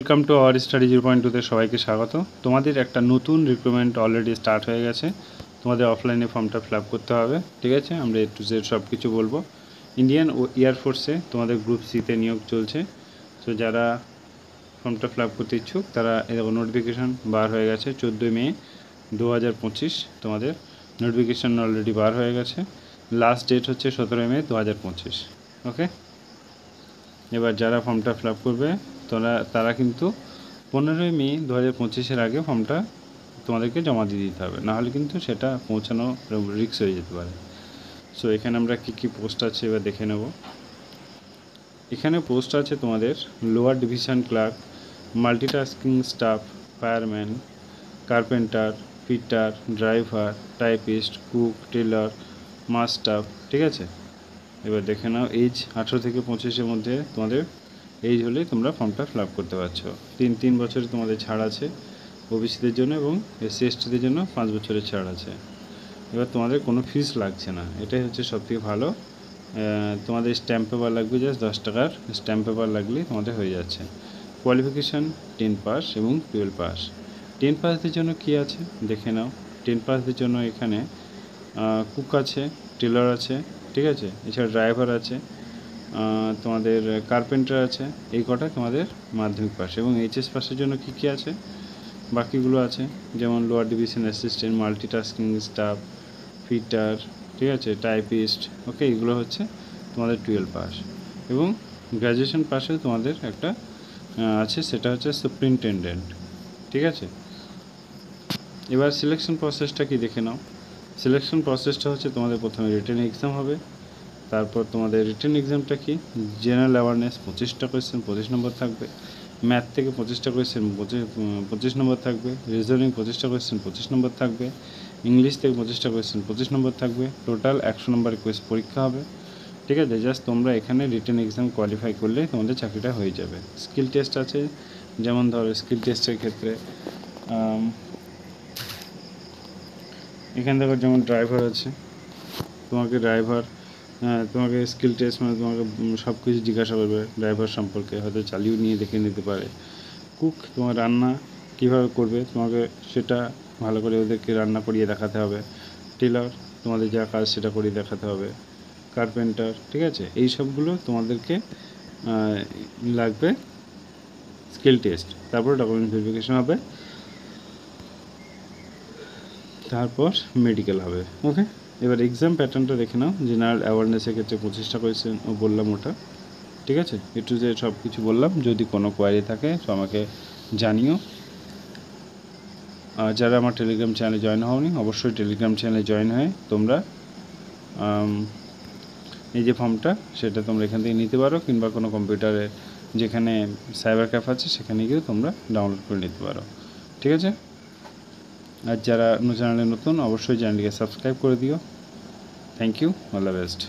Welcome to our study 0.2তে সবাইকে স্বাগত। তোমাদের একটা নতুন রিক্রুটমেন্ট অলরেডি স্টার্ট হয়ে গেছে। তোমাদের অফলাইনে ফর্মটা ফিল আপ করতে হবে, ঠিক আছে। আমরা A to Z সব কিছু বলবো। ইন্ডিয়ান এয়ারফোর্সে তোমাদের গ্রুপ সিতে নিয়োগ চলছে। তো যারা ফর্মটা ফিল আপ করতে ইচ্ছুক তারা এরকম নোটিফিকেশান বার হয়ে গেছে 14 মে 2025। তোমাদের নোটিফিকেশান অলরেডি বার হয়ে গেছে। লাস্ট ডেট হচ্ছে 17 মে 2025। ওকে, এবার যারা ফর্মটা ফিল আপ করবে তারা কিন্তু 15 মে 2025-এর আগে ফর্মটা তোমাদেরকে জমা দিয়ে দিতে হবে, নাহলে কিন্তু সেটা পৌঁছানো রিস্ক হয়ে যেতে পারে। সো এখানে আমরা কী পোস্ট আছে এবার দেখে নেব। এখানে পোস্ট আছে তোমাদের lower division clerk, multitasking staff, fireman, carpenter, fitter, driver, typist, cook, tailor, mess staff, ঠিক আছে। এবার দেখে নাও, এজ 18 থেকে 25-এর মধ্যে তোমাদের এইজ হলেই তোমরা ফর্মটা ফিল আপ করতে পারছো। 3 বছরে তোমাদের ছাড় আছে ওবিসিদের জন্য, এবং SC STদের জন্য 5 বছরের ছাড় আছে। এবার তোমাদের কোনো ফিস লাগছে না, এটাই হচ্ছে সবথেকে ভালো। তোমাদের স্ট্যাম্প পেপার লাগবে, জাস্ট 10 টাকার স্ট্যাম্প পেপার লাগলেই তোমাদের হয়ে যাচ্ছে। কোয়ালিফিকেশান 10 পাস এবং 12 পাস। 10 পাসদের জন্য কি আছে দেখে নাও। 10 পাসদের জন্য এখানে কুক আছে, টেলার আছে, ঠিক আছে। এছাড়া ড্রাইভার আছে, তোমাদের কার্পেন্টার আছে। এই কটা তোমাদের মাধ্যমিক পাস। এবং HS পাসের জন্য কি আছে বাকিগুলো আছে, যেমন lower division assistant, multitasking staff, fitter, ঠিক আছে, টাইপিস্ট। ওকে, এগুলো হচ্ছে তোমাদের 12 পাস। এবং গ্র্যাজুয়েশন পাসেও তোমাদের একটা আছে, সেটা হচ্ছে সুপারিনটেনডেন্ট, ঠিক আছে। এবার সিলেকশন প্রসেসটা কি দেখে নাও। সিলেকশন প্রসেসটা হচ্ছে তোমাদের প্রথমে রিটেন এক্সাম হবে। তারপর তোমাদের রিটেন এক্সামটা কি, জেনারেল অ্যাওয়ারনেস 25টা কোয়েশ্চেন 25 নম্বর থাকবে, ম্যাথ থেকে 25টা কোয়েশ্চেন 25 নম্বর থাকবে, রিজনিং 25টা কোয়েশ্চেন 25 নম্বর থাকবে, ইংলিশ থেকে 25টা কোয়েশ্চেন 25 নম্বর থাকবে। টোটাল 100 নম্বরের পরীক্ষা হবে, ঠিক আছে। জাস্ট তোমরা এখানে রিটেন এক্সাম কোয়ালিফাই করলে তোমাদের চাকরিটা হয়ে যাবে। স্কিল টেস্ট আছে, যেমন ধরো স্কিল টেস্টের ক্ষেত্রে এখান থেকে যেমন ড্রাইভার আছে, তোমাকে স্কিল টেস্ট মানে তোমাকে সব কিছু জিজ্ঞাসা করবে ড্রাইভার সম্পর্কে, হয়তো চালিয়ে নিয়ে দেখে নিতে পারে। কুক, তোমার রান্না কীভাবে করবে তোমাকে সেটা ভালো করে ওদেরকে রান্না করিয়ে দেখাতে হবে। টেলার, তোমাদের যা কাজ সেটা করিয়ে দেখাতে হবে। কার্পেন্টার, ঠিক আছে। এই সবগুলো তোমাদেরকে লাগবে স্কিল টেস্ট। তারপর ডকুমেন্ট ভেরিফিকেশন হবে, তারপর মেডিকেল হবে। ওকে, এবার এক্সাম প্যাটার্নটা দেখে নাও। জেনারেল অ্যাওয়ারনেসের ক্ষেত্রে 25টা কোয়েশ্চেন বললাম ওটা, ঠিক আছে। A to Z সব কিছু বললাম। যদি কোনো কোয়ারি থাকে তো আমাকে জানিও। যারা আমার টেলিগ্রাম চ্যানেলে জয়েন হওনি, অবশ্যই টেলিগ্রাম চ্যানেলে জয়েন হয়ে তোমরা এই যে ফর্মটা সেটা তোমরা এখান থেকে নিতে পারো, কিংবা কোনো কম্পিউটারে যেখানে সাইবার ক্যাফে আছে সেখানে গিয়েও তোমরা ডাউনলোড করে নিতে পারো, ঠিক আছে। আর যারা চ্যানেলে নতুন, অবশ্যই চ্যানেলটিকে সাবস্ক্রাইব করে দিও। Thank you, all the best.